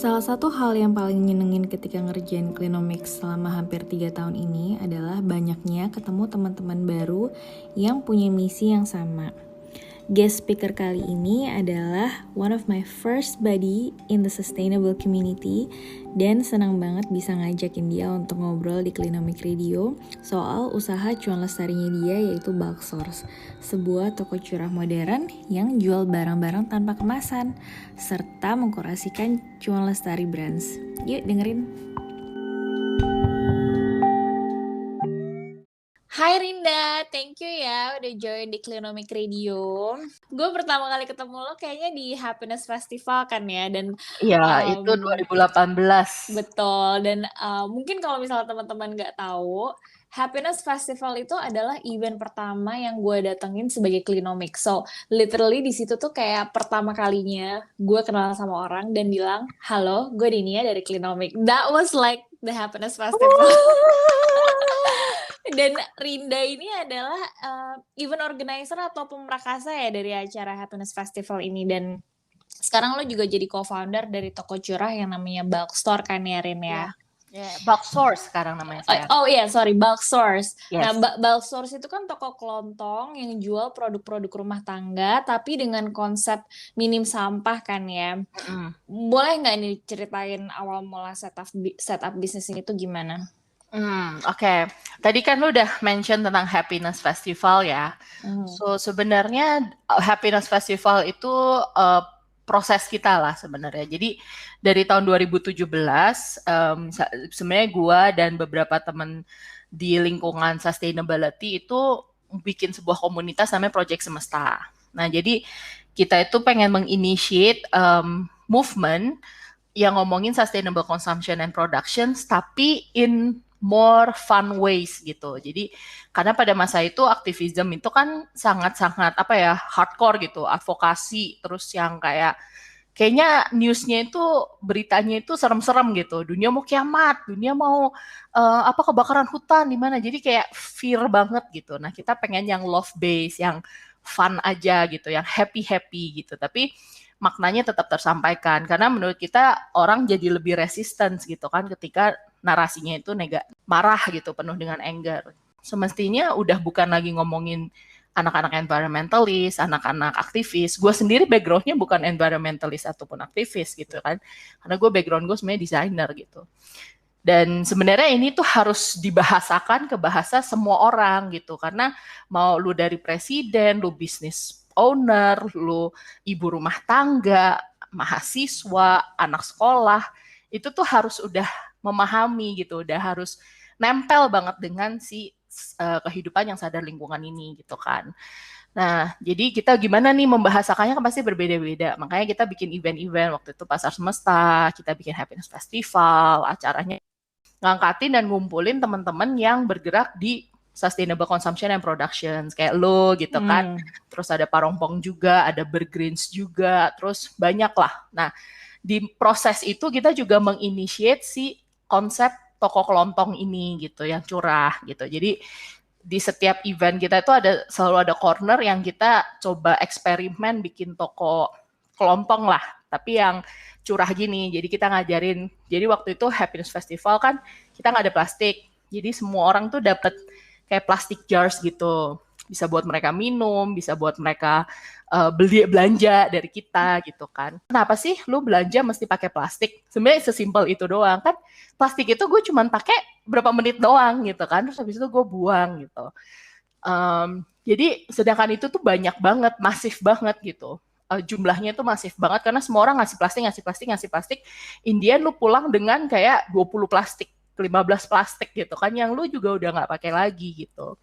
Salah satu hal yang paling nyenengin ketika ngerjain Clinomics selama hampir 3 tahun ini adalah banyaknya ketemu teman-teman baru yang punya misi yang sama. Guest speaker kali ini adalah one of my first buddy in the sustainable community dan senang banget bisa ngajakin dia untuk ngobrol di Clinomic Radio soal usaha cuan lestarinya dia yaitu Bulk Source, sebuah toko curah modern yang jual barang-barang tanpa kemasan serta mengkurasikan cuan lestari brands. Yuk dengerin. Hai Rinda, thank you ya udah join di Clinomic Radio. Gue pertama kali ketemu lo kayaknya di Happiness Festival kan ya, dan Iya, itu 2018. betul. Dan mungkin kalau misalnya teman-teman nggak tahu, Happiness Festival itu adalah event pertama yang gue datengin sebagai Clinomic. So, literally di situ tuh kayak pertama kalinya gue kenal sama orang dan bilang, halo, gue Dinia dari Clinomic. That was like the Happiness Festival. Dan Rinda ini adalah event organizer atau pemrakasa ya dari acara Happiness Festival ini. Dan sekarang lo juga jadi co-founder dari toko curah yang namanya Bulk Store kan ya, Rin ya? Bulk Source sekarang namanya saya. Bulk Source. Yes. Nah, Bulk Source itu kan toko kelontong yang jual produk-produk rumah tangga tapi dengan konsep minim sampah kan ya. Boleh nggak nih ceritain awal mula setup bisnis ini tuh gimana? Oke. Tadi kan lu udah mention tentang Happiness Festival ya. So sebenarnya Happiness Festival itu proses kita lah sebenarnya. Jadi dari tahun 2017 sebenarnya gua dan beberapa teman di lingkungan sustainability itu bikin sebuah komunitas namanya Project Semesta. Nah, jadi kita itu pengen menginitiate movement yang ngomongin sustainable consumption and productions tapi in more fun ways gitu. Jadi karena pada masa itu aktivisme itu kan sangat-sangat hardcore gitu, advokasi terus yang kayaknya newsnya itu beritanya itu serem-serem gitu. Dunia mau kiamat, dunia mau kebakaran hutan di mana. Jadi kayak fear banget gitu. Nah, kita pengen yang love based, yang fun aja gitu, yang happy gitu. Tapi maknanya tetap tersampaikan karena menurut kita orang jadi lebih resistance gitu kan ketika narasinya itu marah gitu, penuh dengan anger. Semestinya udah bukan lagi ngomongin anak-anak environmentalist, anak-anak aktivis. Gue sendiri background-nya bukan environmentalist ataupun aktivis gitu kan, karena gue background gue sebenarnya desainer gitu. Dan sebenarnya ini tuh harus dibahasakan ke bahasa semua orang gitu, karena mau lu dari presiden, lu bisnis owner, lu ibu rumah tangga, mahasiswa, anak sekolah, itu tuh harus udah memahami gitu, udah harus nempel banget dengan si kehidupan yang sadar lingkungan ini gitu kan. Nah, jadi kita gimana nih membahasakannya kan pasti berbeda-beda. Makanya kita bikin event-event, waktu itu Pasar Semesta, kita bikin Happiness Festival, acaranya ngangkatin dan ngumpulin teman-teman yang bergerak di sustainable consumption and productions kayak lo gitu kan. Terus ada Parompong juga, ada Bergreens juga, terus banyak lah. Nah, di proses itu kita juga menginitiate si konsep toko kelontong ini gitu yang curah gitu. Jadi di setiap event kita itu selalu ada corner yang kita coba eksperimen bikin toko kelontong lah, tapi yang curah gini. Jadi kita ngajarin, jadi waktu itu Happiness Festival kan kita nggak ada plastik, jadi semua orang tuh dapat kayak plastic jars gitu, bisa buat mereka minum, bisa buat mereka belanja dari kita gitu kan. Kenapa sih lu belanja mesti pakai plastik? Sebenarnya sesimpel itu doang kan. Plastik itu gue cuma pakai berapa menit doang gitu kan, terus habis itu gue buang gitu. Jadi sedangkan itu tuh banyak banget, masif banget gitu. Jumlahnya itu masif banget karena semua orang ngasih plastik. Indian lu pulang dengan kayak 20 plastik, 15 plastik gitu kan, yang lu juga udah nggak pakai lagi gitu.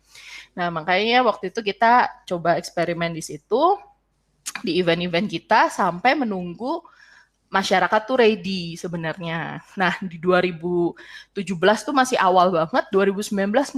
Nah, makanya waktu itu kita coba eksperimen di situ, di event-event kita sampai menunggu masyarakat tuh ready sebenarnya. Nah, di 2017 tuh masih awal banget, 2018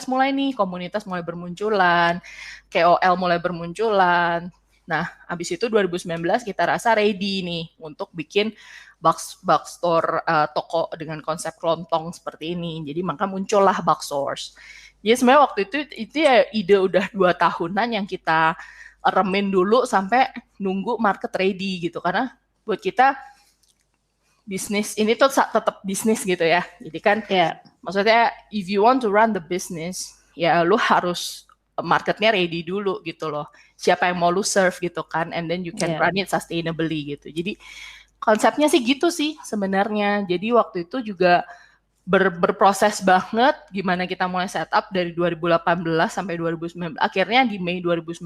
mulai nih komunitas mulai bermunculan, KOL mulai bermunculan. Nah, habis itu 2019 kita rasa ready nih untuk bikin box store toko dengan konsep kelontong seperti ini. Jadi maka muncullah Bulk Source. Jadi sebenarnya waktu itu ya ide udah 2 tahunan yang kita remin dulu sampai nunggu market ready gitu, karena buat kita bisnis ini tuh tetap bisnis gitu ya. Jadi kan maksudnya if you want to run the business, ya lu harus marketnya ready dulu gitu loh. Siapa yang mau lu serve gitu kan, and then you can run it sustainably gitu. Jadi konsepnya sih gitu sih sebenarnya. Jadi waktu itu juga berproses banget gimana kita mulai setup dari 2018 sampai 2019. Akhirnya di Mei 2019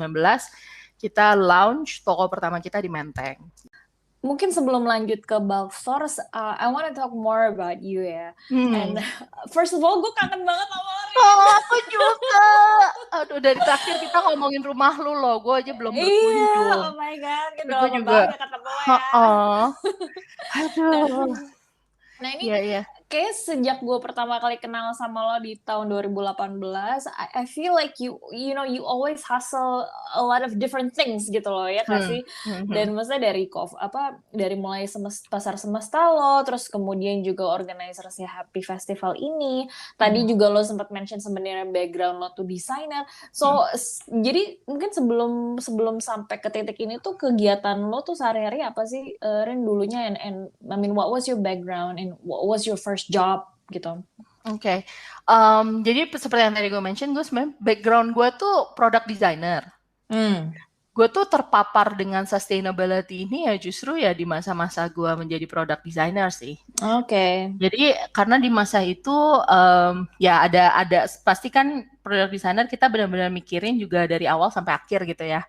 kita launch toko pertama kita di Menteng. Mungkin sebelum lanjut ke bulk stores, I want to talk more about you ya. And first of all, gue kangen banget sama lo. Oh, aku juga. Aduh, dari terakhir kita ngomongin rumah lu loh, gue aja belum berkunjung. Iya, oh my god, kita udah lama banget ketemu ya. Aduh. Nah ini kayak sejak gue pertama kali kenal sama lo di tahun 2018, I feel like you always hustle a lot of different things gitu loh ya kasih. Dan maksudnya dari mulai pasar semesta lo, terus kemudian juga organizersnya Happy Festival ini. Tadi juga lo sempat mention sebenarnya background lo tuh designer. So jadi mungkin sebelum sampai ke titik ini tuh kegiatan lo tuh sehari-hari apa sih Rin dulunya, and I mean what was your background and what was your first job gitu? Oke. Jadi seperti yang tadi gue mention, gue sebenarnya background gue tuh product designer. Gue tuh terpapar dengan sustainability ini ya justru ya di masa-masa gue menjadi product designer sih. Oke. Jadi karena di masa itu ya ada pasti kan product designer kita benar-benar mikirin juga dari awal sampai akhir gitu ya.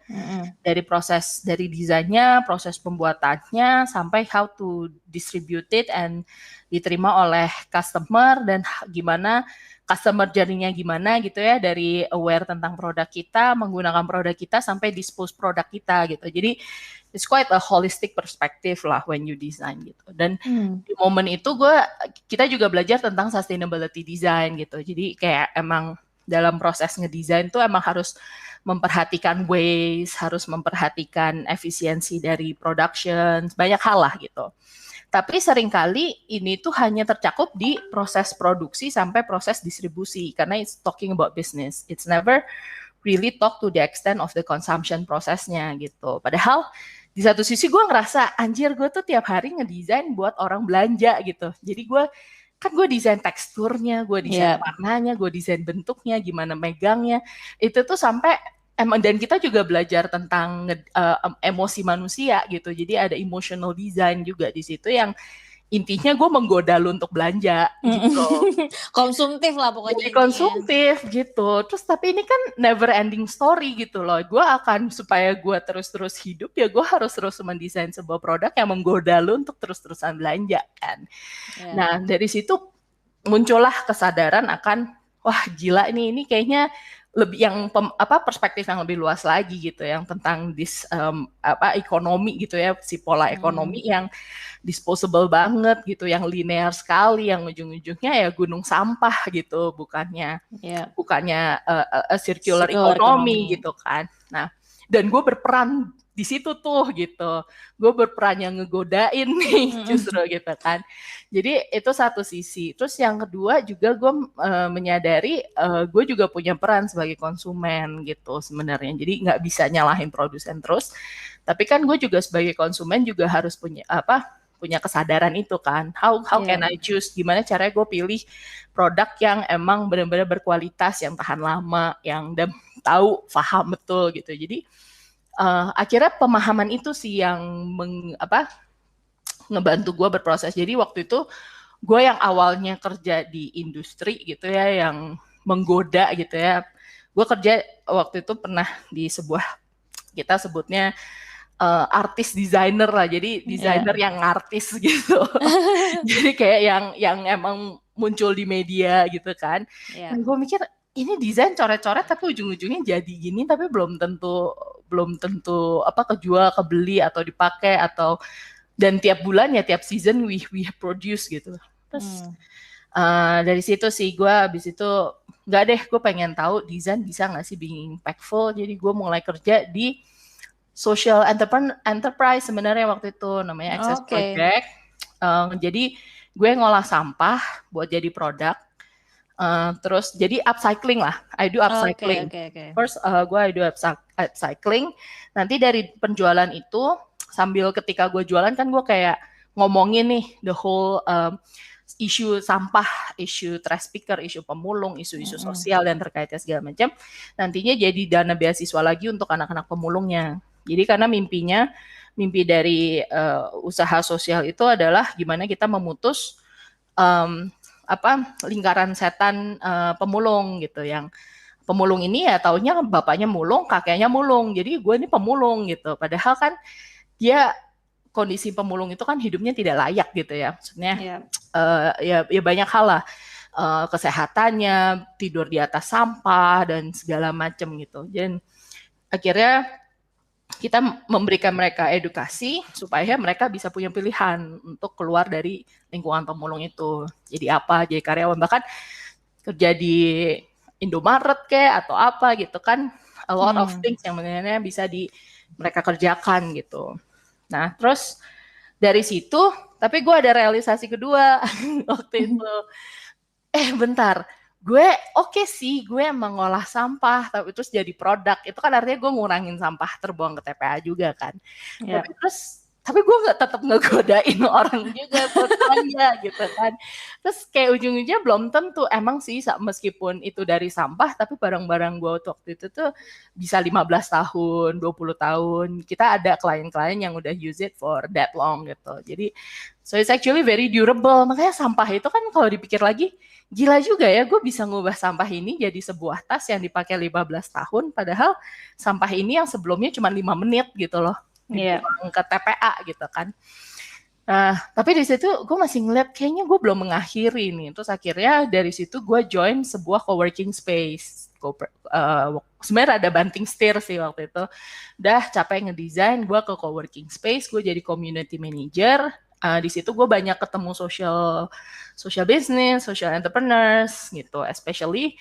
Dari proses dari desainnya, proses pembuatannya sampai how to distribute it and diterima oleh customer dan gimana customer journey-nya gimana gitu ya, dari aware tentang produk kita, menggunakan produk kita sampai dispose produk kita gitu. Jadi it's quite a holistic perspective lah when you design gitu. Dan di momen itu kita juga belajar tentang sustainability design gitu. Jadi kayak emang dalam proses ngedesain tuh emang harus memperhatikan waste, harus memperhatikan efisiensi dari production, banyak hal lah gitu. Tapi seringkali ini tuh hanya tercakup di proses produksi sampai proses distribusi karena it's talking about business. It's never really talk to the extent of the consumption prosesnya gitu. Padahal di satu sisi gue ngerasa anjir gue tuh tiap hari ngedesain buat orang belanja gitu. Jadi gue desain teksturnya, gue desain warnanya, gue desain bentuknya, gimana megangnya. Itu tuh sampai dan kita juga belajar tentang emosi manusia gitu. Jadi ada emotional design juga di situ yang intinya gue menggoda lu untuk belanja gitu. Konsumtif lah pokoknya. Jadi konsumtif gitu. Terus tapi ini kan never ending story gitu loh. Gue akan supaya gue terus-terus hidup ya gue harus terus mendesain sebuah produk yang menggoda lu untuk terus-terusan belanja kan. Nah dari situ muncullah kesadaran akan wah gila ini kayaknya lebih yang perspektif yang lebih luas lagi gitu yang tentang ekonomi gitu ya, si pola ekonomi yang disposable banget gitu, yang linear sekali, yang ujung-ujungnya ya gunung sampah gitu, bukannya circular economy gitu kan. Nah, dan gue berperan di situ tuh gitu, gue berperan yang ngegodain nih justru gitu kan. Jadi itu satu sisi. Terus yang kedua juga gue menyadari gue juga punya peran sebagai konsumen gitu sebenarnya. Jadi nggak bisa nyalahin produsen terus. Tapi kan gue juga sebagai konsumen juga harus punya kesadaran itu kan. How can I choose? Gimana caranya gue pilih produk yang emang benar-benar berkualitas, yang tahan lama, yang paham betul gitu. Jadi akhirnya pemahaman itu sih yang ngebantu gue berproses. Jadi waktu itu gue yang awalnya kerja di industri gitu ya, yang menggoda gitu ya. Gue kerja waktu itu pernah di sebuah, kita sebutnya artis designer lah. Jadi designer yang artis gitu. Jadi kayak yang emang muncul di media gitu kan. Dan gue mikir ini desain coret-coret tapi ujung-ujungnya jadi gini tapi belum tentu kejual, kebeli atau dipakai atau dan tiap bulan ya tiap season we produce gitu. Terus dari situ sih gue abis itu nggak deh, gue pengen tahu desain bisa nggak sih being impactful. Jadi gue mulai kerja di social enterprise sebenarnya waktu itu namanya Access Project. Jadi gue ngolah sampah buat jadi produk. Terus jadi upcycling lah, I do upcycling. First gue I do upcycling. Nanti dari penjualan itu sambil ketika gue jualan kan gue kayak ngomongin nih the whole isu sampah, isu trash picker, isu pemulung, isu-isu sosial dan terkaitnya segala macam, nantinya jadi dana beasiswa lagi untuk anak-anak pemulungnya. Jadi karena mimpi dari usaha sosial itu adalah gimana kita memutus lingkaran setan pemulung gitu, yang pemulung ini ya taunya bapaknya mulung, kakeknya mulung, jadi gue ini pemulung gitu. Padahal kan dia kondisi pemulung itu kan hidupnya tidak layak gitu ya, maksudnya ya banyak hal lah, kesehatannya, tidur di atas sampah dan segala macam gitu. Dan akhirnya kita memberikan mereka edukasi supaya mereka bisa punya pilihan untuk keluar dari lingkungan pemulung itu. Jadi apa? Jadi karyawan, bahkan kerja di Indomaret kayak atau apa gitu kan, a lot of things yang sebenarnya bisa mereka kerjakan gitu. Nah terus dari situ, tapi gue ada realisasi kedua waktu itu. Bentar, gue oke sih, gue emang ngolah sampah, tapi terus jadi produk, itu kan artinya gue ngurangin sampah terbuang ke TPA juga kan. Tapi gue tetap ngegodain orang juga buat belanja gitu kan. Terus kayak ujung-ujungnya belum tentu, emang sih meskipun itu dari sampah, tapi barang-barang gue waktu itu tuh bisa 15 tahun, 20 tahun. Kita ada klien-klien yang udah use it for that long gitu. Jadi, so it's actually very durable. Makanya sampah itu kan kalau dipikir lagi, gila juga ya, gue bisa ngubah sampah ini jadi sebuah tas yang dipakai 15 tahun, padahal sampah ini yang sebelumnya cuma 5 menit gitu loh, dibuang ke TPA gitu kan. Nah, tapi di situ gue masih ngeliat kayaknya gue belum mengakhiri nih. Terus akhirnya dari situ gue join sebuah coworking space. Sebenarnya ada banting setir sih waktu itu. Udah capek ngedesain, gue ke coworking space, gue jadi community manager. Di situ gue banyak ketemu social business, social entrepreneurs gitu, especially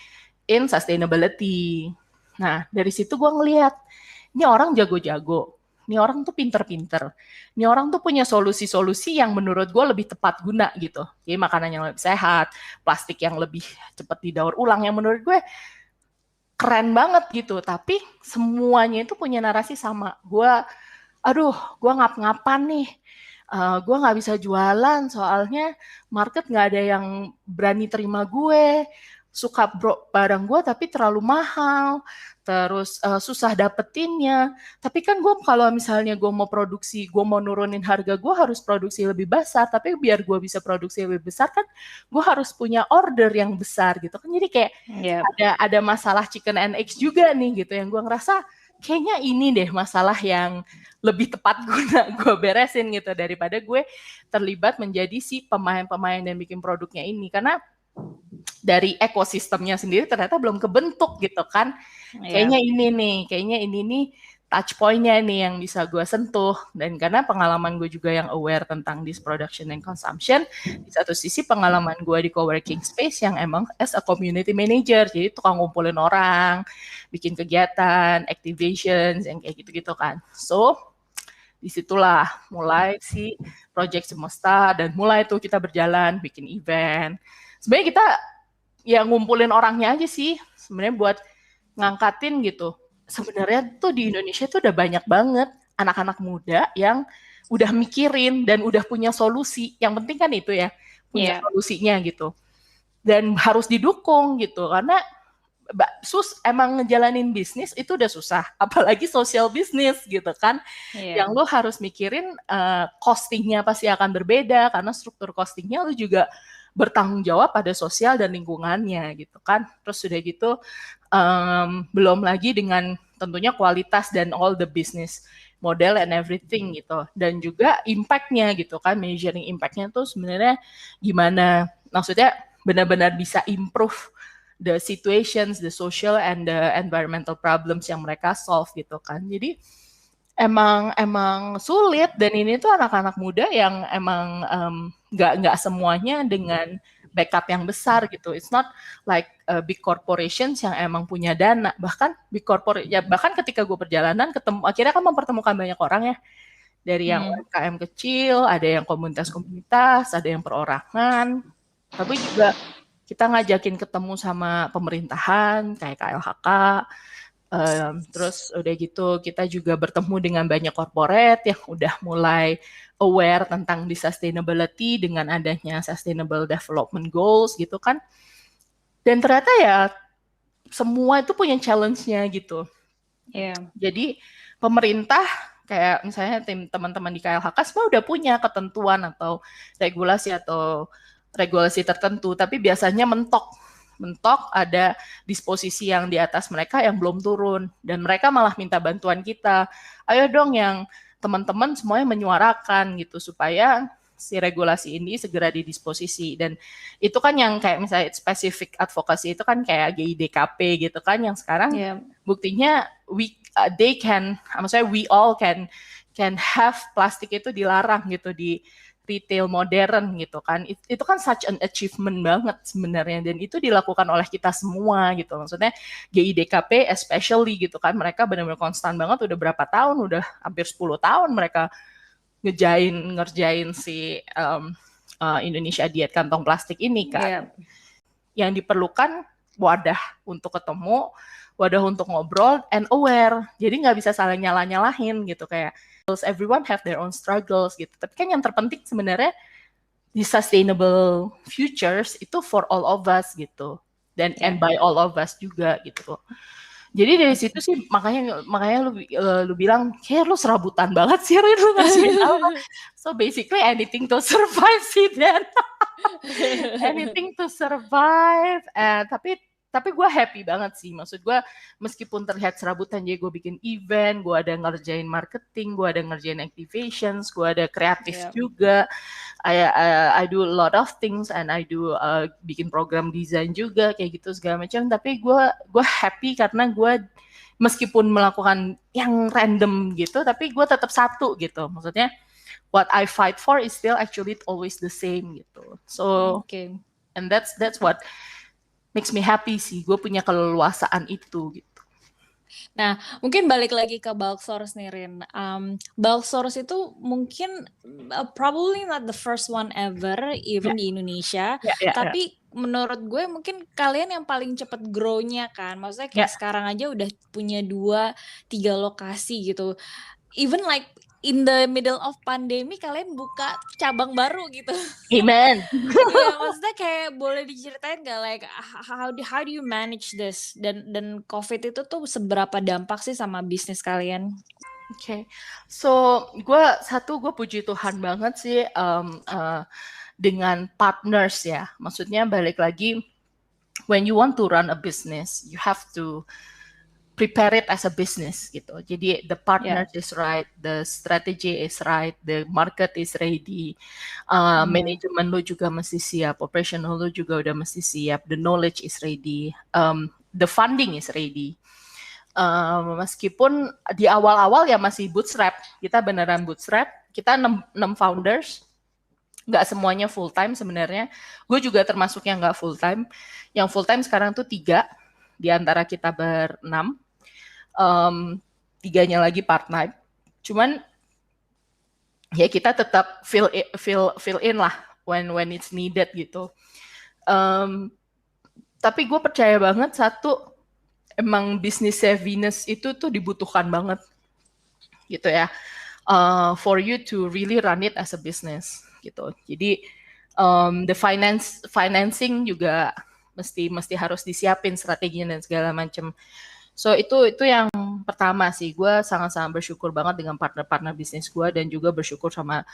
in sustainability. Nah, dari situ gue ngelihat, ini orang jago-jago, ini orang tuh pinter-pinter, ini orang tuh punya solusi-solusi yang menurut gue lebih tepat guna gitu. Jadi makanan yang lebih sehat, plastik yang lebih cepat didaur ulang, yang menurut gue keren banget gitu. Tapi semuanya itu punya narasi sama. Gue ngap-ngapan nih. Gue nggak bisa jualan soalnya market nggak ada yang berani terima gue, suka barang gue tapi terlalu mahal, terus susah dapetinnya. Tapi kan gue kalau misalnya gue mau produksi, gue mau nurunin harga, gue harus produksi lebih besar. Tapi biar gue bisa produksi lebih besar kan gue harus punya order yang besar gitu kan. Jadi kayak ada masalah chicken and eggs juga nih gitu, yang gue ngerasa kayaknya ini deh masalah yang lebih tepat guna gue beresin gitu, daripada gue terlibat menjadi si pemain-pemain dan bikin produknya ini. Karena dari ekosistemnya sendiri ternyata belum kebentuk gitu kan. Kayaknya ini nih touch point-nya nih yang bisa gue sentuh. Dan karena pengalaman gue juga yang aware tentang this production and consumption, di satu sisi pengalaman gue di coworking space yang emang as a community manager, jadi tukang ngumpulin orang, bikin kegiatan, activations, yang kayak gitu-gitu kan. So, disitulah mulai si Project Semesta, dan mulai tuh kita berjalan, bikin event. Sebenarnya kita ya ngumpulin orangnya aja sih, sebenarnya buat ngangkatin gitu. Sebenarnya tuh di Indonesia tuh udah banyak banget anak-anak muda yang udah mikirin dan udah punya solusi. Yang penting kan itu ya, punya solusinya gitu. Dan harus didukung gitu, karena emang ngejalanin bisnis itu udah susah, apalagi social business gitu kan, yang lu harus mikirin costingnya pasti akan berbeda, karena struktur costingnya lu juga bertanggung jawab pada sosial dan lingkungannya gitu kan. Terus sudah gitu belum lagi dengan tentunya kualitas dan all the business model and everything gitu, dan juga impact-nya gitu kan, measuring impact-nya tuh sebenarnya gimana, maksudnya benar-benar bisa improve the situations, the social and the environmental problems yang mereka solve gitu kan. Jadi emang sulit, dan ini tuh anak-anak muda yang emang nggak semuanya dengan backup yang besar gitu. It's not like big corporations yang emang punya dana. Bahkan big corporate ya, bahkan ketika gue perjalanan akhirnya kan mempertemukan banyak orang ya, dari yang UMKM kecil, ada yang komunitas-komunitas, ada yang perorangan, tapi juga kita ngajakin ketemu sama pemerintahan kayak KLHK, Terus udah gitu kita juga bertemu dengan banyak corporate yang udah mulai aware tentang di sustainability dengan adanya sustainable development goals gitu kan. Dan ternyata ya semua itu punya challenge-nya gitu. Iya. Jadi pemerintah kayak misalnya teman-teman di KLHK semua udah punya ketentuan atau regulasi tertentu, tapi biasanya mentok ada disposisi yang di atas mereka yang belum turun dan mereka malah minta bantuan kita. Ayo dong yang teman-teman semuanya menyuarakan gitu supaya si regulasi ini segera didisposisi. Dan itu kan yang kayak misalnya spesifik advokasi itu kan kayak GIDKP gitu kan yang sekarang buktinya maksudnya we all can have plastik itu dilarang gitu di retail modern gitu kan. Itu kan such an achievement banget sebenarnya dan itu dilakukan oleh kita semua gitu. Maksudnya GIDKP especially gitu kan mereka benar-benar konstan banget udah berapa tahun, udah hampir 10 tahun mereka ngerjain si Indonesia Diet Kantong Plastik ini kan. Yang diperlukan wadah untuk ketemu, wadah untuk ngobrol, and aware. Jadi nggak bisa saling nyalah-nyalahin gitu kayak everyone have their own struggles gitu. Tapi kan yang terpenting sebenarnya di sustainable futures itu for all of us gitu. Dan and by all of us juga gitu. Jadi dari situ sih makanya lu bilang kayak lu serabutan banget sih Rin, lu ngasih apa. So basically anything to survive sih Dan. Anything to survive. Tapi gue happy banget sih. Maksud gue meskipun terlihat serabutan, jadi gue bikin event, gue ada ngerjain marketing, gue ada ngerjain activations, gue ada kreatif juga. I do a lot of things and I do bikin program desain juga kayak gitu segala macam. Tapi gue happy karena gue meskipun melakukan yang random gitu, tapi gue tetap satu gitu. Maksudnya what I fight for is still actually always the same gitu. So and that's what makes me happy sih. Gue punya keleluasaan itu gitu. Nah, mungkin balik lagi ke bulk source nih, Rin. Bulk source itu mungkin probably not the first one ever, even di Indonesia. Tapi menurut gue mungkin kalian yang paling cepet grow-nya kan. Maksudnya kayak sekarang aja udah punya 2-3 lokasi gitu. Even like in the middle of pandemi kalian buka cabang baru gitu. Amen. Iya, maksudnya kayak boleh diceritain gak like how do you manage this dan COVID itu tuh seberapa dampak sih sama bisnis kalian? So gue puji Tuhan banget sih dengan partners ya. Maksudnya balik lagi when you want to run a business, you have to prepare it as a business gitu. Jadi the partner is right, the strategy is right, the market is ready, manajemen lu juga mesti siap, operational lu juga udah mesti siap, the knowledge is ready, the funding is ready. Meskipun di awal-awal ya masih bootstrap, kita beneran bootstrap, kita 6 founders, nggak semuanya full time sebenarnya. Gue juga termasuk yang nggak full time. Yang full time sekarang tuh 3 di antara kita ber-6. 3-nya lagi part time. Cuman ya kita tetap fill in lah when it's needed gitu. Tapi gue percaya banget satu emang business savviness itu tuh dibutuhkan banget gitu ya. For you to really run it as a business gitu. Jadi the financing juga mesti harus disiapin strateginya dan segala macam. So itu yang pertama sih, gue sangat-sangat bersyukur banget dengan partner-partner bisnis gue dan juga bersyukur sama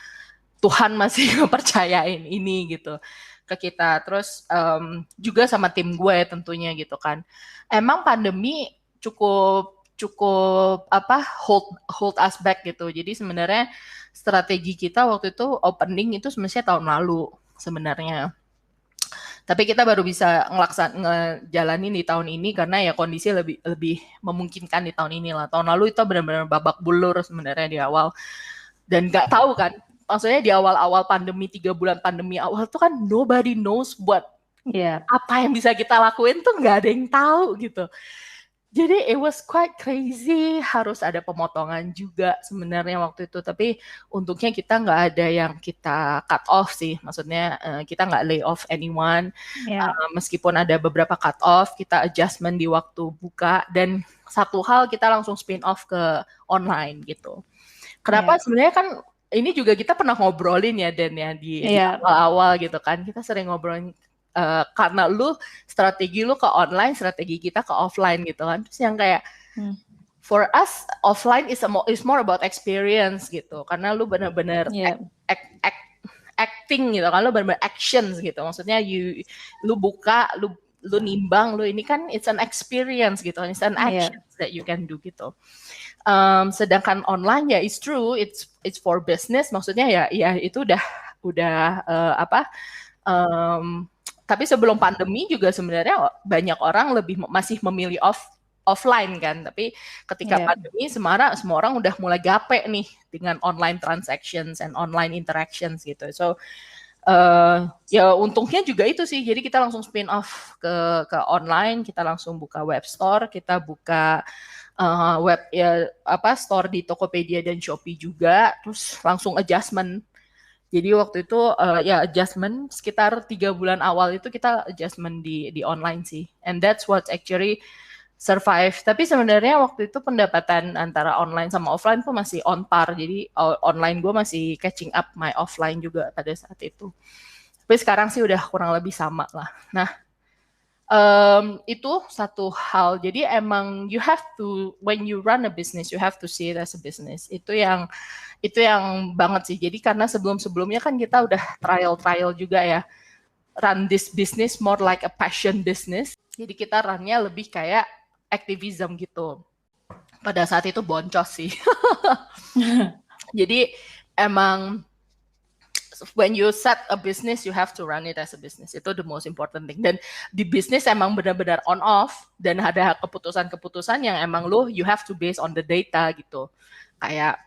Tuhan masih percayain ini gitu ke kita. Terus juga sama tim gue tentunya gitu kan. Emang pandemi cukup hold us back gitu. Jadi sebenarnya strategi kita waktu itu opening itu semestinya tahun lalu sebenarnya. Tapi kita baru bisa ngejalanin di tahun ini karena ya kondisi lebih memungkinkan di tahun ini lah. Tahun lalu itu benar-benar babak belur sebenarnya di awal. Dan nggak tahu kan, maksudnya di awal-awal pandemi, 3 bulan pandemi awal tuh kan nobody knows apa yang bisa kita lakuin tuh nggak ada yang tahu gitu. Jadi it was quite crazy, harus ada pemotongan juga sebenarnya waktu itu. Tapi untungnya kita nggak ada yang kita cut off sih. Maksudnya kita nggak lay off anyone. Ya, Meskipun ada beberapa cut off, kita adjustment di waktu buka. Dan satu hal kita langsung spin off ke online gitu. Kenapa ya, sebenarnya kan ini juga kita pernah ngobrolin ya Dan ya di ya, awal-awal gitu kan. Kita sering ngobrolin karena strategi lu ke online, strategi kita ke offline gitu kan. Terus yang kayak for us offline is more about experience gitu. Karena lu benar-benar ya, acting gitu kan, lu benar-benar actions gitu. Maksudnya lu buka, lu nimbang, lu ini kan it's an experience gitu, it's an ya, action that you can do gitu. Sedangkan online ya it's true, it's for business, maksudnya ya itu udah apa? Tapi sebelum pandemi juga sebenarnya banyak orang masih memilih offline kan. Tapi ketika ya. pandemi semua orang udah mulai gape nih dengan online transactions and online interactions gitu. So ya untungnya juga itu sih. Jadi kita langsung spin off ke online, kita langsung buka web store, kita buka web ya store di Tokopedia dan Shopee juga, terus langsung adjustment. Jadi waktu itu ya adjustment sekitar 3 bulan awal itu kita adjustment di online sih, and that's what actually survive. Tapi sebenarnya waktu itu pendapatan antara online sama offline tuh masih on par, jadi online gue masih catching up my offline juga pada saat itu. Tapi sekarang sih udah kurang lebih sama lah. Nah, itu satu hal. Jadi emang you have to, when you run a business, you have to see it as a business. Itu yang banget sih. Jadi karena sebelum-sebelumnya kan kita udah trial juga ya. Run this business more like a passion business. Jadi kita runnya lebih kayak activism gitu. Pada saat itu boncos sih. Jadi emang when you set a business, you have to run it as a business. Itu the most important thing. Dan di bisnis emang benar-benar on off, dan ada keputusan-keputusan yang emang you have to base on the data gitu. Kayak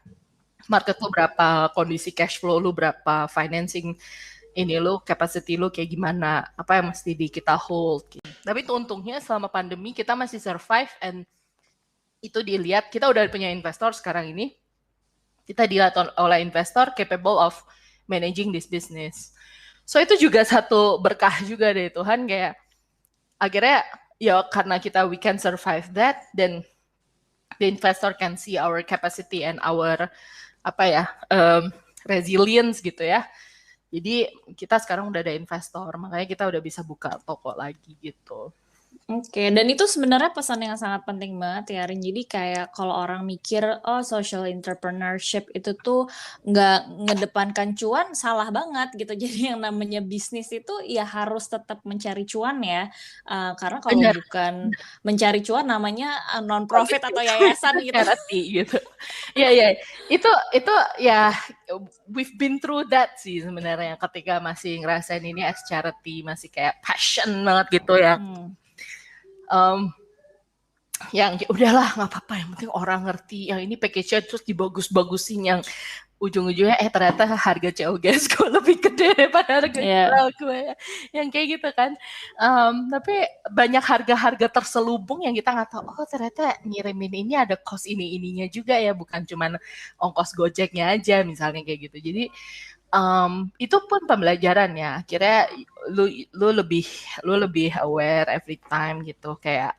market lu berapa, kondisi cash flow lu berapa, financing ini lu, capacity lu kayak gimana, apa yang mesti kita hold. Gitu. Tapi itu untungnya selama pandemi kita masih survive, and itu dilihat, kita udah punya investor sekarang ini, kita dilihat oleh investor capable of managing this business. So itu juga satu berkah juga dari Tuhan, kayak akhirnya ya karena we can survive that, then the investor can see our capacity and our resilience gitu ya. Jadi kita sekarang udah ada investor, makanya kita udah bisa buka toko lagi gitu. Oke, dan itu sebenarnya pesan yang sangat penting banget ya, Rin. Jadi kayak kalau orang mikir, oh social entrepreneurship itu tuh nggak ngedepankan cuan, salah banget gitu. Jadi yang namanya bisnis itu ya harus tetap mencari cuan ya. Karena kalau bukan mencari cuan namanya non-profit atau yayasan gitu. Charity gitu. Ya, itu ya we've been through that sih sebenarnya, ketika masih ngerasain ini as charity, masih kayak passion banget gitu ya. Yang udahlah nggak apa-apa, yang penting orang ngerti, yang ini package-nya terus dibagus-bagusin, yang ujung-ujungnya ternyata harga COGS gue lebih gede daripada harga jual gue, yang kayak gitu kan. Tapi banyak harga-harga terselubung yang kita nggak tahu, oh ternyata ngirimin ini ada cost ininya juga ya, bukan cuman ongkos gojeknya aja misalnya kayak gitu. Jadi itu pun pembelajaran ya. Akhirnya lu lebih aware every time gitu, kayak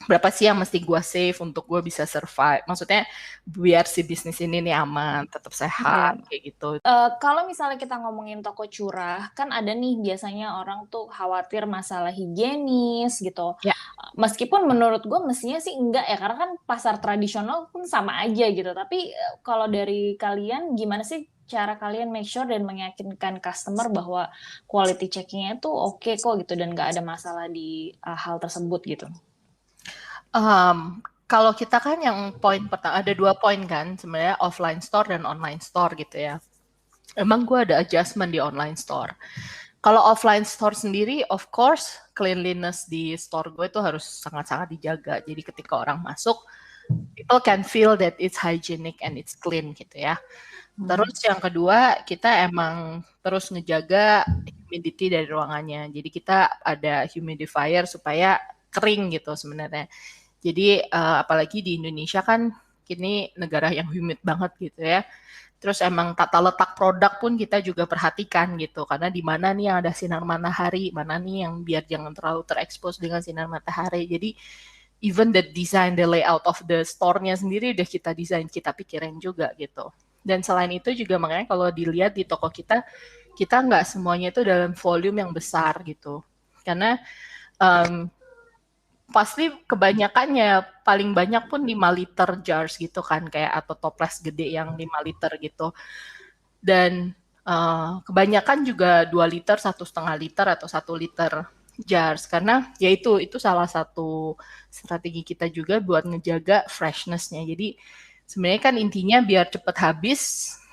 berapa sih yang mesti gue save untuk gue bisa survive. Maksudnya biar si bisnis ini nih aman, tetap sehat kayak gitu. Kalau misalnya kita ngomongin toko curah, kan ada nih biasanya orang tuh khawatir masalah higienis gitu. Ya. Meskipun menurut gue mestinya sih enggak ya, karena kan pasar tradisional pun sama aja gitu. Tapi kalau dari kalian gimana sih cara kalian make sure dan meyakinkan customer bahwa quality checkingnya tuh oke kok gitu dan nggak ada masalah di hal tersebut gitu? Kalau kita kan yang poin pertama, ada 2 poin kan sebenarnya, offline store dan online store gitu ya. Emang gue ada adjustment di online store. Kalau offline store sendiri, of course, cleanliness di store gue itu harus sangat-sangat dijaga. Jadi ketika orang masuk, people can feel that it's hygienic and it's clean gitu ya. Terus yang kedua, kita emang terus ngejaga humidity dari ruangannya. Jadi kita ada humidifier supaya kering gitu sebenarnya. Jadi apalagi di Indonesia kan kini negara yang humid banget gitu ya. Terus emang tata letak produk pun kita juga perhatikan gitu, karena di mana nih yang ada sinar matahari, mana nih yang biar jangan terlalu terekspos dengan sinar matahari. Jadi even the design, the layout of the store-nya sendiri udah kita desain, kita pikirin juga gitu. Dan selain itu juga makanya kalau dilihat di toko kita nggak semuanya itu dalam volume yang besar gitu. Karena pasti kebanyakannya paling banyak pun 5 liter jars gitu kan, kayak atau toples gede yang 5 liter gitu. Dan kebanyakan juga 2 liter, 1,5 liter atau 1 liter jars, karena ya itu salah satu strategi kita juga buat ngejaga freshness-nya. Jadi sebenarnya kan intinya biar cepet habis,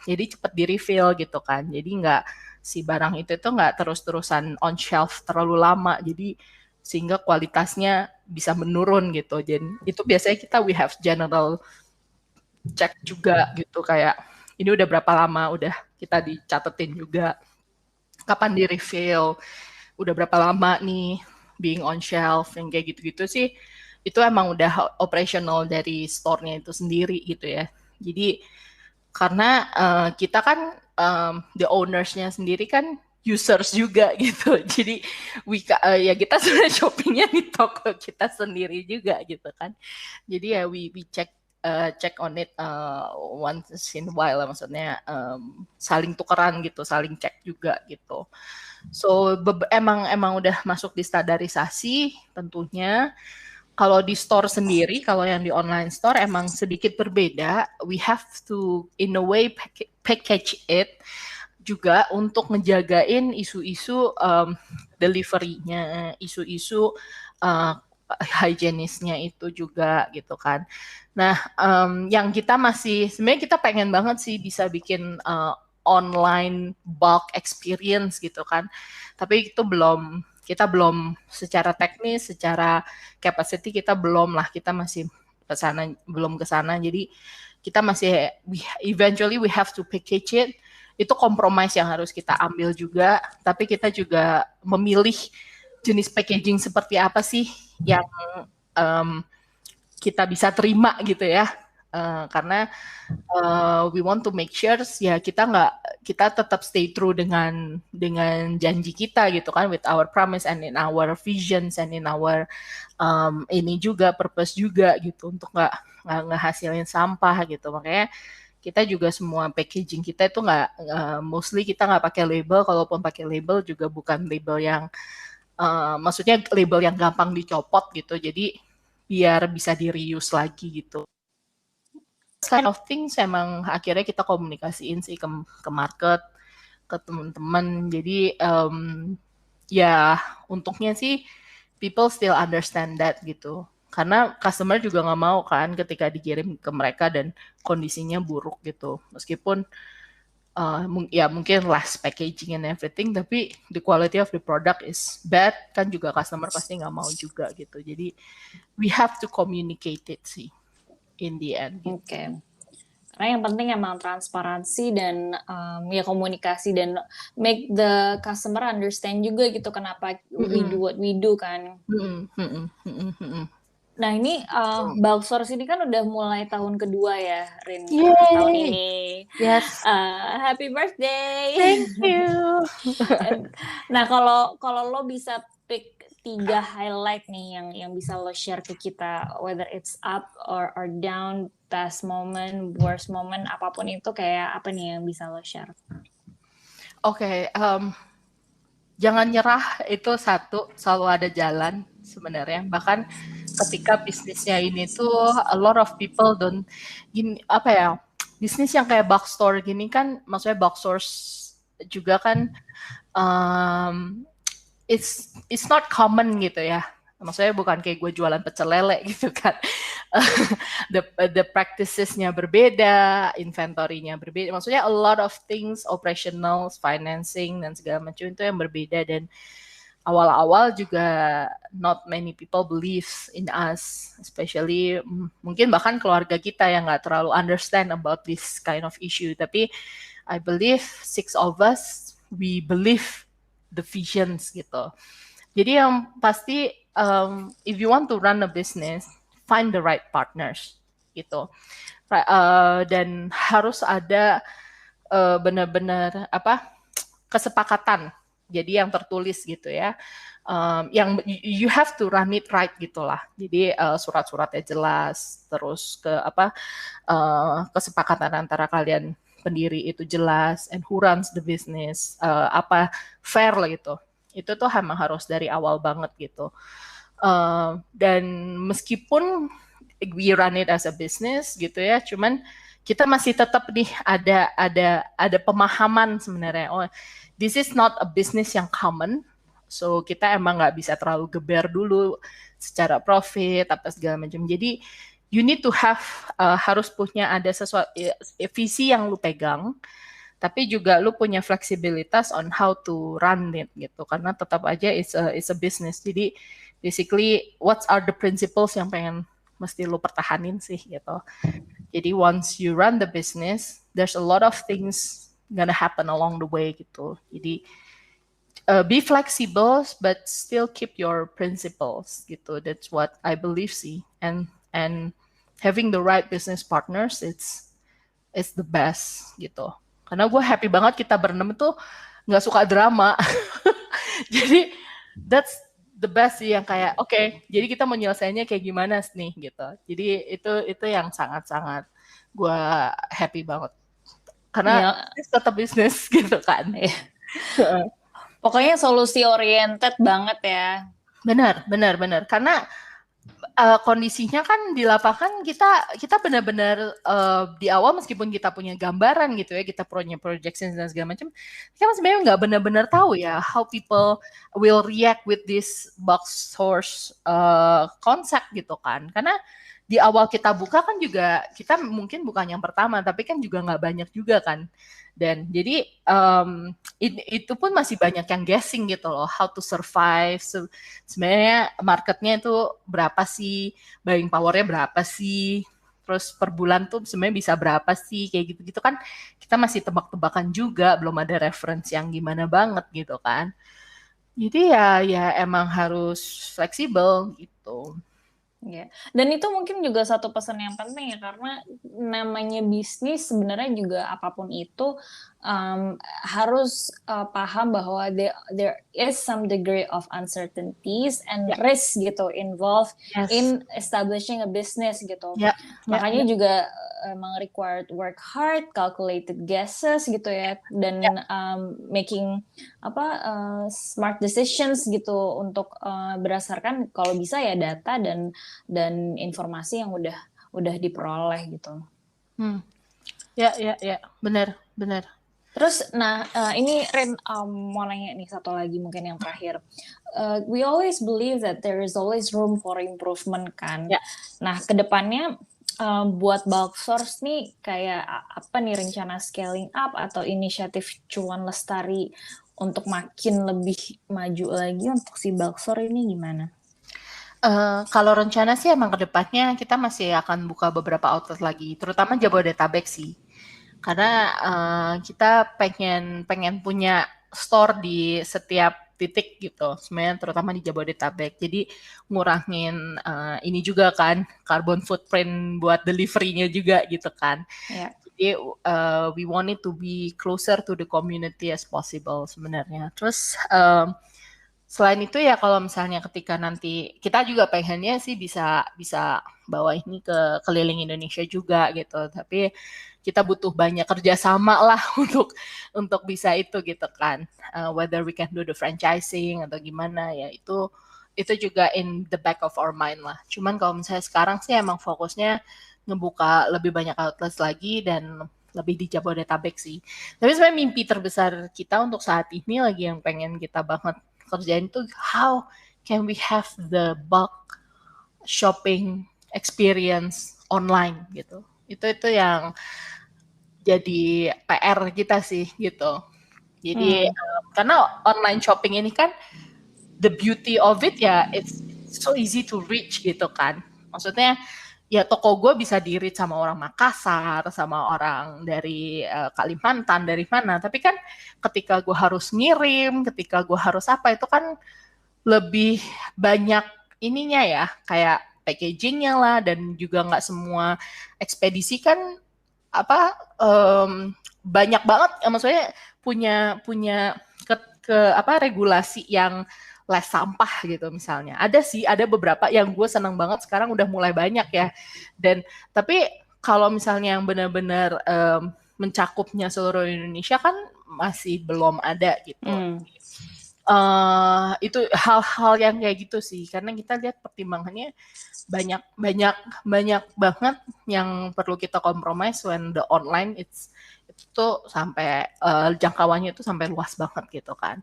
jadi cepet di refill gitu kan. Jadi nggak si barang itu tuh nggak terus-terusan on shelf terlalu lama. Jadi sehingga kualitasnya bisa menurun gitu. Dan itu biasanya kita we have general check juga gitu, kayak ini udah berapa lama, udah kita dicatetin juga kapan di refill, udah berapa lama nih being on shelf, yang kayak gitu-gitu sih. Itu emang udah operational dari store-nya itu sendiri gitu ya. Jadi karena kita kan the owners-nya sendiri kan users juga gitu. Jadi ya kita sebenarnya shoppingnya di toko kita sendiri juga gitu kan. Jadi ya we check on it once in a while, maksudnya saling tukeran gitu, saling cek juga gitu. So emang udah masuk di standarisasi tentunya. Kalau di store sendiri, kalau yang di online store emang sedikit berbeda. We have to in a way package it juga untuk ngejagain isu-isu delivery-nya, isu-isu hygienisnya itu juga gitu kan. Nah, yang kita masih sebenarnya kita pengen banget sih bisa bikin online bulk experience gitu kan. Tapi itu kita belum secara teknis, secara capacity kita belum lah, kita masih belum ke sana. Jadi kita masih eventually we have to package it. Itu compromise yang harus kita ambil juga, tapi kita juga memilih jenis packaging seperti apa sih yang kita bisa terima gitu ya. Karena we want to make sure ya kita tetap stay true dengan janji kita gitu kan, with our promise and in our visions and in our ini juga purpose juga gitu, untuk nggak ngehasilin sampah gitu. Makanya kita juga semua packaging kita itu mostly kita nggak pakai label, kalaupun pakai label juga bukan label yang maksudnya label yang gampang dicopot gitu, jadi biar bisa di reuse lagi gitu. Kind of things emang akhirnya kita komunikasiin sih ke market, ke teman-teman. Jadi ya untungnya sih people still understand that gitu. Karena customer juga nggak mau kan ketika dikirim ke mereka dan kondisinya buruk gitu. Meskipun ya mungkin less packaging and everything, tapi the quality of the product is bad, kan juga customer pasti nggak mau juga gitu. Jadi we have to communicate it sih in the end. Gitu. Oke. Karena yang penting emang transparansi dan ya komunikasi dan make the customer understand juga gitu kenapa we do what we do kan. Nah ini bulk source ini kan udah mulai tahun kedua ya, Rin, tahun ini. Yes. Happy birthday. Thank you. Nah kalau lo bisa pick 3 highlight nih yang bisa lo share ke kita, whether it's up or down, best moment, worst moment, apapun itu, kayak apa nih yang bisa lo share? Oke, jangan nyerah, itu satu, selalu ada jalan sebenarnya. Bahkan ketika bisnisnya ini tuh a lot of people don't bisnis yang kayak box store gini kan, maksudnya box stores juga kan it's not common gitu ya. Maksudnya bukan kayak gue jualan pecel lele gitu kan. The practices-nya berbeda, inventory-nya berbeda. Maksudnya a lot of things, operational, financing, dan segala macam itu yang berbeda. Dan awal-awal juga not many people believes in us. Especially mungkin bahkan keluarga kita yang gak terlalu understand about this kind of issue. Tapi I believe 6 of us, we believe the visions gitu. Jadi yang pasti if you want to run a business, find the right partners gitu. Dan harus ada benar-benar kesepakatan. Jadi yang tertulis gitu ya. Yang you have to run it right gitulah. Jadi surat-suratnya jelas, terus kesepakatan antara kalian pendiri itu jelas, and who runs the business, fair lah gitu. Itu tuh emang harus dari awal banget gitu. Dan meskipun we run it as a business gitu ya, cuman kita masih tetap nih ada pemahaman sebenarnya. Oh, this is not a business yang common. So kita emang nggak bisa terlalu geber dulu secara profit apa segala macam. Jadi you need to have harus punya ada sesuatu visi yang lu pegang, tapi juga lu punya fleksibilitas on how to run it gitu. Karena tetap aja it's a business. Jadi basically what are the principles yang pengen mesti lu pertahanin sih gitu. Jadi once you run the business, there's a lot of things gonna happen along the way gitu. Jadi be flexible but still keep your principles gitu. That's what I believe sih. And having the right business partners, it's the best gitu. Karena gue happy banget kita berenam tuh nggak suka drama. Jadi that's the best sih yang kayak okay, jadi kita mau nyelesainnya kayak gimana nih gitu. Jadi itu yang sangat-sangat gue happy banget. Karena tetap bisnis gitu kan. Pokoknya solusi oriented banget ya. Benar. Karena kondisinya kan di lapangan kita benar-benar di awal meskipun kita punya gambaran gitu ya, kita punya projections dan segala macam, kita kan sebenarnya nggak benar-benar tahu ya how people will react with this box source concept gitu kan. Karena di awal kita buka kan juga kita mungkin bukan yang pertama, tapi kan juga nggak banyak juga kan. Dan jadi itu pun masih banyak yang guessing gitu loh, how to survive. Sebenarnya marketnya itu berapa sih, buying powernya berapa sih, terus per bulan tuh sebenarnya bisa berapa sih, kayak gitu-gitu kan kita masih tebak-tebakan juga, belum ada reference yang gimana banget gitu kan. Jadi ya emang harus fleksibel gitu. Ya, dan itu mungkin juga satu pesan yang penting ya, karena namanya bisnis sebenarnya juga apapun itu harus paham bahwa there is some degree of uncertainties and risk gitu involved in establishing a business gitu. Makanya juga emang required work hard, calculated guesses gitu ya, dan making smart decisions gitu untuk berdasarkan kalau bisa ya data dan informasi yang udah diperoleh gitu. Ya, benar. Terus, ini Rin mau nanya nih satu lagi mungkin yang terakhir. We always believe that there is always room for improvement kan. Nah, kedepannya buat bulk source nih kayak apa nih rencana scaling up atau inisiatif Cuan Lestari untuk makin lebih maju lagi untuk si bulk source ini gimana? Kalau rencana sih emang kedepannya kita masih akan buka beberapa outlet lagi, terutama Jabodetabek sih. Karena kita pengen punya store di setiap titik gitu, sebenarnya terutama di Jabodetabek. Jadi ngurangin ini juga kan, carbon footprint buat delivery-nya juga gitu kan. Jadi we want it to be closer to the community as possible sebenarnya. Terus selain itu ya kalau misalnya ketika nanti kita juga pengennya sih bisa bawa ini ke keliling Indonesia juga gitu, tapi kita butuh banyak kerjasama lah untuk bisa itu gitu kan, whether we can do the franchising atau gimana ya, itu juga in the back of our mind lah. Cuman kalau misalnya sekarang sih emang fokusnya ngebuka lebih banyak outlets lagi dan lebih di Jabodetabek sih. Tapi sebenarnya mimpi terbesar kita untuk saat ini lagi yang pengen kita banget kerjain itu how can we have the bulk shopping experience online gitu. Itu yang jadi PR kita sih gitu. Jadi karena online shopping ini kan the beauty of it ya it's so easy to reach gitu kan. Maksudnya ya toko gue bisa di-reach sama orang Makassar, sama orang dari Kalimantan, dari mana. Tapi kan ketika gue harus ngirim, ketika gue harus apa, itu kan lebih banyak ininya ya, kayak packagingnya lah, dan juga nggak semua ekspedisi kan banyak banget, maksudnya punya regulasi yang less sampah gitu misalnya. Ada sih, ada beberapa yang gue senang banget sekarang udah mulai banyak ya. Dan tapi kalau misalnya yang benar-benar mencakupnya seluruh Indonesia kan masih belum ada gitu. Itu hal-hal yang kayak gitu sih, karena kita lihat pertimbangannya banyak banget yang perlu kita compromise when the online itu sampai jangkauannya itu sampai luas banget gitu kan.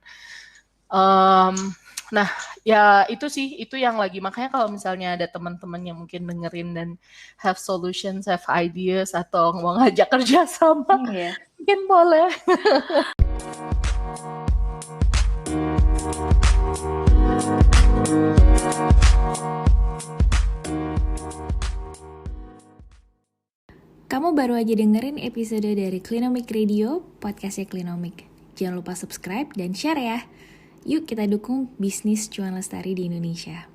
Nah ya itu sih, itu yang lagi, makanya kalau misalnya ada teman-teman yang mungkin dengerin dan have solutions, have ideas, atau mau ngajak kerja sama, mungkin boleh. Kamu baru aja dengerin episode dari Clinomic Radio, podcastnya Clinomic. Jangan lupa subscribe dan share ya. Yuk kita dukung bisnis cuan lestari di Indonesia.